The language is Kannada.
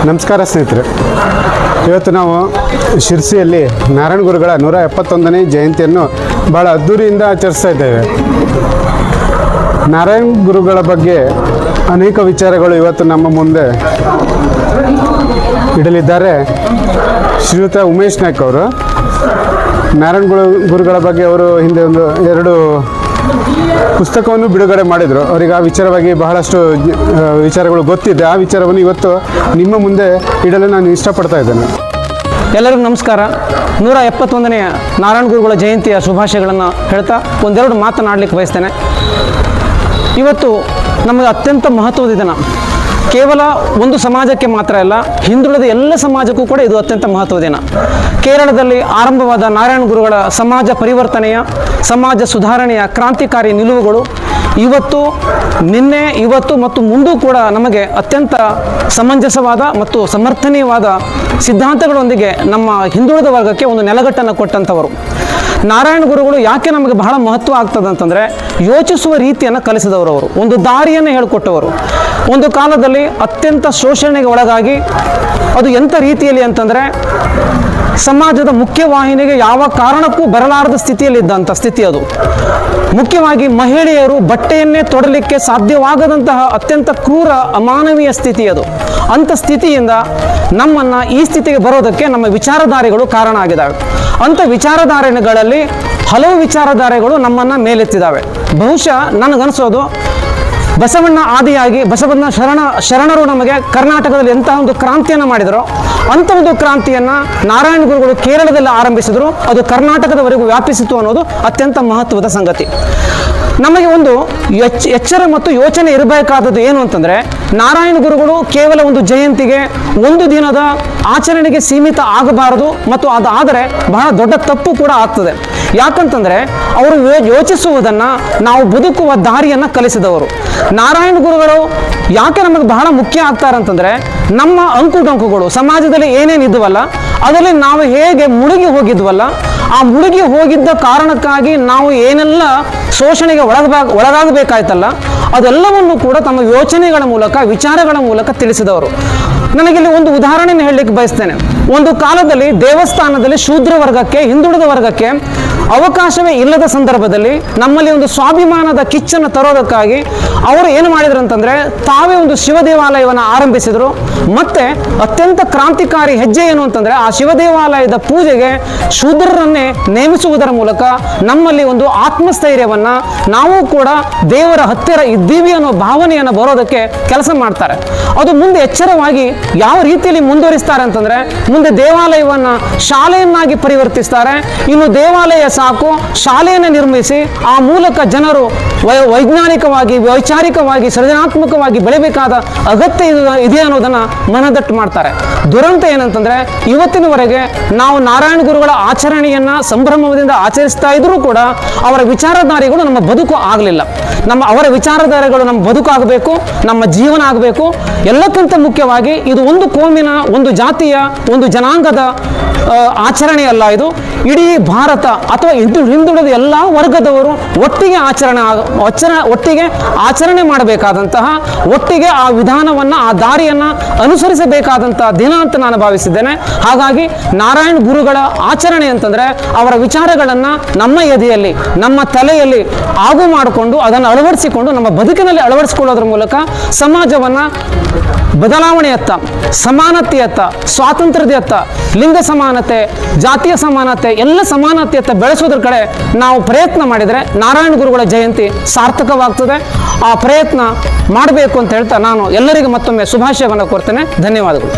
ನಮಸ್ಕಾರ ಸ್ನೇಹಿತರೆ, ಇವತ್ತು ನಾವು ಶಿರ್ಸಿಯಲ್ಲಿ ನಾರಾಯಣ ಗುರುಗಳ 171ನೇ ಜಯಂತಿಯನ್ನು ಭಾಳ ಅದ್ಧೂರಿಯಿಂದ ಆಚರಿಸ್ತಾ ಇದ್ದೇವೆ. ನಾರಾಯಣ ಗುರುಗಳ ಬಗ್ಗೆ ಅನೇಕ ವಿಚಾರಗಳು ಇವತ್ತು ನಮ್ಮ ಮುಂದೆ ಇಡಲಿದ್ದಾರೆ. ಶ್ರೀಯುತ ಉಮೇಶ್ ನಾಯ್ಕ್ ಅವರು ನಾರಾಯಣ ಗುರುಗಳ ಬಗ್ಗೆ ಅವರು ಹಿಂದೆ ಒಂದು 2 ಪುಸ್ತಕವನ್ನು ಬಿಡುಗಡೆ ಮಾಡಿದರು. ಅವರಿಗೆ ಆ ವಿಚಾರವಾಗಿ ಬಹಳಷ್ಟು ವಿಚಾರಗಳು ಗೊತ್ತಿದೆ. ಆ ವಿಚಾರವನ್ನು ಇವತ್ತು ನಿಮ್ಮ ಮುಂದೆ ಇಡಲು ನಾನು ಇಷ್ಟಪಡ್ತಾ ಇದ್ದೇನೆ. ಎಲ್ಲರಿಗೂ ನಮಸ್ಕಾರ. 171ನೇ ನಾರಾಯಣ ಗುರುಗಳ ಜಯಂತಿಯ ಶುಭಾಶಯಗಳನ್ನು ಹೇಳ್ತಾ ಒಂದೆರಡು ಮಾತನಾಡಲಿಕ್ಕೆ ಬಯಸ್ತೇನೆ. ಇವತ್ತು ನಮಗೆ ಅತ್ಯಂತ ಮಹತ್ವದ ದಿನ. ಕೇವಲ ಒಂದು ಸಮಾಜಕ್ಕೆ ಮಾತ್ರ ಅಲ್ಲ, ಹಿಂದುಳಿದ ಎಲ್ಲ ಸಮಾಜಕ್ಕೂ ಕೂಡ ಇದು ಅತ್ಯಂತ ಮಹತ್ವದ ದಿನ. ಕೇರಳದಲ್ಲಿ ಆರಂಭವಾದ ನಾರಾಯಣ ಗುರುಗಳ ಸಮಾಜ ಪರಿವರ್ತನೆಯ, ಸಮಾಜ ಸುಧಾರಣೆಯ ಕ್ರಾಂತಿಕಾರಿ ನಿಲುವುಗಳು ನಿನ್ನೆ ಇವತ್ತು ಮತ್ತು ಮುಂದೂ ಕೂಡ ನಮಗೆ ಅತ್ಯಂತ ಸಮಂಜಸವಾದ ಮತ್ತು ಸಮರ್ಥನೀಯವಾದ ಸಿದ್ಧಾಂತಗಳೊಂದಿಗೆ ನಮ್ಮ ಹಿಂದುಳಿದ ವರ್ಗಕ್ಕೆ ಒಂದು ನೆಲಗಟ್ಟನ್ನು ಕೊಟ್ಟಂಥವರು. ನಾರಾಯಣ ಗುರುಗಳು ಯಾಕೆ ನಮಗೆ ಬಹಳ ಮಹತ್ವ ಆಗ್ತದೆ ಅಂತಂದರೆ, ಯೋಚಿಸುವ ರೀತಿಯನ್ನು ಕಲಿಸಿದವರು. ಅವರು ಒಂದು ದಾರಿಯನ್ನು ಹೇಳಿಕೊಟ್ಟವರು. ಒಂದು ಕಾಲದಲ್ಲಿ ಅತ್ಯಂತ ಶೋಷಣೆಗೆ ಒಳಗಾಗಿ, ಅದು ಎಂಥ ರೀತಿಯಲ್ಲಿ ಅಂತಂದರೆ ಸಮಾಜದ ಮುಖ್ಯವಾಹಿನಿಗೆ ಯಾವ ಕಾರಣಕ್ಕೂ ಬರಲಾರದ ಸ್ಥಿತಿಯಲ್ಲಿದ್ದಂಥ ಸ್ಥಿತಿ ಅದು. ಮುಖ್ಯವಾಗಿ ಮಹಿಳೆಯರು ಬಟ್ಟೆಯನ್ನೇ ತೊಡಲಿಕ್ಕೆ ಸಾಧ್ಯವಾಗದಂತಹ ಅತ್ಯಂತ ಕ್ರೂರ ಅಮಾನವೀಯ ಸ್ಥಿತಿ ಅದು. ಅಂಥ ಸ್ಥಿತಿಯಿಂದ ನಮ್ಮನ್ನು ಈ ಸ್ಥಿತಿಗೆ ಬರೋದಕ್ಕೆ ನಮ್ಮ ವಿಚಾರಧಾರೆಗಳು ಕಾರಣ ಆಗಿದ್ದಾವೆ. ಅಂಥ ವಿಚಾರಧಾರೆಗಳಲ್ಲಿ ಹಲವು ವಿಚಾರಧಾರೆಗಳು ನಮ್ಮನ್ನು ಮೇಲೆತ್ತಿದ್ದಾವೆ. ಬಹುಶಃ ನನಗನ್ನಿಸೋದು, ಬಸವಣ್ಣ ಆದಿಯಾಗಿ ಬಸವಣ್ಣ ಶರಣರು ನಮಗೆ ಕರ್ನಾಟಕದಲ್ಲಿ ಎಂತಹ ಒಂದು ಕ್ರಾಂತಿಯನ್ನು ಮಾಡಿದರೋ ಅಂಥ ಒಂದು ಕ್ರಾಂತಿಯನ್ನು ನಾರಾಯಣ ಗುರುಗಳು ಕೇರಳದಲ್ಲಿ ಆರಂಭಿಸಿದರು. ಅದು ಕರ್ನಾಟಕದವರೆಗೂ ವ್ಯಾಪಿಸಿತು ಅನ್ನೋದು ಅತ್ಯಂತ ಮಹತ್ವದ ಸಂಗತಿ. ನಮಗೆ ಒಂದು ಎಚ್ಚರ ಮತ್ತು ಯೋಚನೆ ಇರಬೇಕಾದದ್ದು ಏನು ಅಂತಂದರೆ, ನಾರಾಯಣ ಗುರುಗಳು ಕೇವಲ ಒಂದು ಜಯಂತಿಗೆ, ಒಂದು ದಿನದ ಆಚರಣೆಗೆ ಸೀಮಿತ ಆಗಬಾರದು. ಮತ್ತು ಅದಾದರೆ ಬಹಳ ದೊಡ್ಡ ತಪ್ಪು ಕೂಡ ಆಗ್ತದೆ. ಯಾಕಂತಂದರೆ ಅವರು ಯೋಚಿಸುವುದನ್ನು, ನಾವು ಬದುಕುವ ದಾರಿಯನ್ನು ಕಲಿಸಿದವರು. ನಾರಾಯಣ ಗುರುಗಳು ಯಾಕೆ ನಮಗೆ ಬಹಳ ಮುಖ್ಯ ಆಗ್ತಾರೆ ಅಂತಂದರೆ, ನಮ್ಮ ಅಂಕುಡೊಂಕುಗಳು ಸಮಾಜದಲ್ಲಿ ಏನೇನಿದ್ವಲ್ಲ ಅದರಲ್ಲಿ ನಾವು ಹೇಗೆ ಮುಳುಗಿ ಹೋಗಿದ್ವಲ್ಲ, ಆ ಮುಳುಗಿ ಹೋಗಿದ್ದ ಕಾರಣಕ್ಕಾಗಿ ನಾವು ಏನೆಲ್ಲ ಶೋಷಣೆಗೆ ಒಳಗಾಗಬೇಕಾಯ್ತಲ್ಲ, ಅದೆಲ್ಲವನ್ನು ಕೂಡ ತಮ್ಮ ಯೋಚನೆಗಳ ಮೂಲಕ, ವಿಚಾರಗಳ ಮೂಲಕ ತಿಳಿಸಿದವರು. ನನಗಿಲ್ಲಿ ಒಂದು ಉದಾಹರಣೆಯನ್ನು ಹೇಳಲಿಕ್ಕೆ ಬಯಸ್ತೇನೆ. ಒಂದು ಕಾಲದಲ್ಲಿ ದೇವಸ್ಥಾನದಲ್ಲಿ ಶೂದ್ರ ವರ್ಗಕ್ಕೆ, ಹಿಂದುಳಿದ ವರ್ಗಕ್ಕೆ ಅವಕಾಶವೇ ಇಲ್ಲದ ಸಂದರ್ಭದಲ್ಲಿ ನಮ್ಮಲ್ಲಿ ಒಂದು ಸ್ವಾಭಿಮಾನದ ಕಿಚ್ಚನ್ನು ತರೋದಕ್ಕಾಗಿ ಅವರು ಏನು ಮಾಡಿದ್ರು ಅಂತಂದರೆ, ತಾವೇ ಒಂದು ಶಿವ ದೇವಾಲಯವನ್ನು ಆರಂಭಿಸಿದರು. ಮತ್ತೆ ಅತ್ಯಂತ ಕ್ರಾಂತಿಕಾರಿ ಹೆಜ್ಜೆ ಏನು ಅಂತಂದರೆ, ಆ ಶಿವ ದೇವಾಲಯದ ಪೂಜೆಗೆ ಶೂದ್ರರನ್ನೇ ನೇಮಿಸುವುದರ ಮೂಲಕ ನಮ್ಮಲ್ಲಿ ಒಂದು ಆತ್ಮಸ್ಥೈರ್ಯವನ್ನು, ನಾವು ಕೂಡ ದೇವರ ಹತ್ತಿರ ಇದ್ದೀವಿ ಅನ್ನೋ ಭಾವನೆಯನ್ನು ಬರೋದಕ್ಕೆ ಕೆಲಸ ಮಾಡ್ತಾರೆ. ಅದು ಮುಂದೆ ಎಚ್ಚರವಾಗಿ ಯಾವ ರೀತಿಯಲ್ಲಿ ಮುಂದುವರಿಸ್ತಾರೆ ಅಂತಂದರೆ, ಮುಂದೆ ದೇವಾಲಯವನ್ನು ಶಾಲೆಯನ್ನಾಗಿ ಪರಿವರ್ತಿಸ್ತಾರೆ. ಇನ್ನು ದೇವಾಲಯ ಸಾಕು, ಶಾಲೆಯನ್ನು ನಿರ್ಮಿಸಿ ಆ ಮೂಲಕ ಜನರು ವೈಜ್ಞಾನಿಕವಾಗಿ, ವೈಚಾರಿಕವಾಗಿ, ಸೃಜನಾತ್ಮಕವಾಗಿ ಬೆಳೆಯಬೇಕಾದ ಅಗತ್ಯ ಇದೆ ಅನ್ನೋದನ್ನು ಮನದಟ್ಟು ಮಾಡ್ತಾರೆ. ದುರಂತ ಏನಂತಂದರೆ, ಇವತ್ತಿನವರೆಗೆ ನಾವು ನಾರಾಯಣ ಗುರುಗಳ ಆಚರಣೆಯನ್ನು ಸಂಭ್ರಮದಿಂದ ಆಚರಿಸ್ತಾ ಇದ್ರೂ ಕೂಡ ಅವರ ವಿಚಾರಧಾರೆಗಳು ನಮ್ಮ ಬದುಕು ಆಗಲಿಲ್ಲ. ಅವರ ವಿಚಾರಧಾರೆಗಳು ನಮ್ಮ ಬದುಕಾಗಬೇಕು, ನಮ್ಮ ಜೀವನ ಆಗಬೇಕು. ಎಲ್ಲಕ್ಕಿಂತ ಮುಖ್ಯವಾಗಿ ಇದು ಒಂದು ಕೋಮಿನ, ಒಂದು ಜಾತಿಯ, ಒಂದು ಜನಾಂಗದ ಆಚರಣೆಯಲ್ಲ. ಇದು ಇಡೀ ಭಾರತ ಅಥವಾ ಹಿಂದುಳಿದ ಎಲ್ಲ ವರ್ಗದವರು ಒಟ್ಟಿಗೆ ಆಚರಣೆ ಮಾಡಬೇಕಾದಂತಹ, ಒಟ್ಟಿಗೆ ಆ ವಿಧಾನವನ್ನು, ಆ ದಾರಿಯನ್ನು ಅನುಸರಿಸಬೇಕಾದಂತಹ ದಿನ ಅಂತ ನಾನು ಭಾವಿಸಿದ್ದೇನೆ. ಹಾಗಾಗಿ ನಾರಾಯಣ ಗುರುಗಳ ಆಚರಣೆ ಅಂತಂದರೆ ಅವರ ವಿಚಾರಗಳನ್ನು ನಮ್ಮ ಎದೆಯಲ್ಲಿ, ನಮ್ಮ ತಲೆಯಲ್ಲಿ ಆಗು ಮಾಡಿಕೊಂಡು ಅದನ್ನು ಅಳವಡಿಸಿಕೊಂಡು ನಮ್ಮ ಬದುಕಿನಲ್ಲಿ ಅಳವಡಿಸಿಕೊಳ್ಳೋದ್ರ ಮೂಲಕ ಸಮಾಜವನ್ನು ಬದಲಾವಣೆಯತ್ತ, ಸಮಾನತೆಯತ್ತ, ಸ್ವಾತಂತ್ರ್ಯದತ್ತ, ಲಿಂಗ ಸಮಾನತೆ, ಜಾತಿಯ ಸಮಾನತೆ, ಎಲ್ಲ ಸಮಾನತೆಯತ್ತ ಬೆಳೆಸೋದ್ರ ಕಡೆ ನಾವು ಪ್ರಯತ್ನ ಮಾಡಿದರೆ ನಾರಾಯಣ ಗುರುಗಳ ಜಯಂತಿ ಸಾರ್ಥಕವಾಗ್ತದೆ. ಆ ಪ್ರಯತ್ನ ಮಾಡಬೇಕು ಅಂತ ಹೇಳ್ತಾ ನಾನು ಎಲ್ಲರಿಗೂ ಮತ್ತೊಮ್ಮೆ ಶುಭಾಶಯವನ್ನು ಕೋರ್ತೇನೆ. ಧನ್ಯವಾದಗಳು.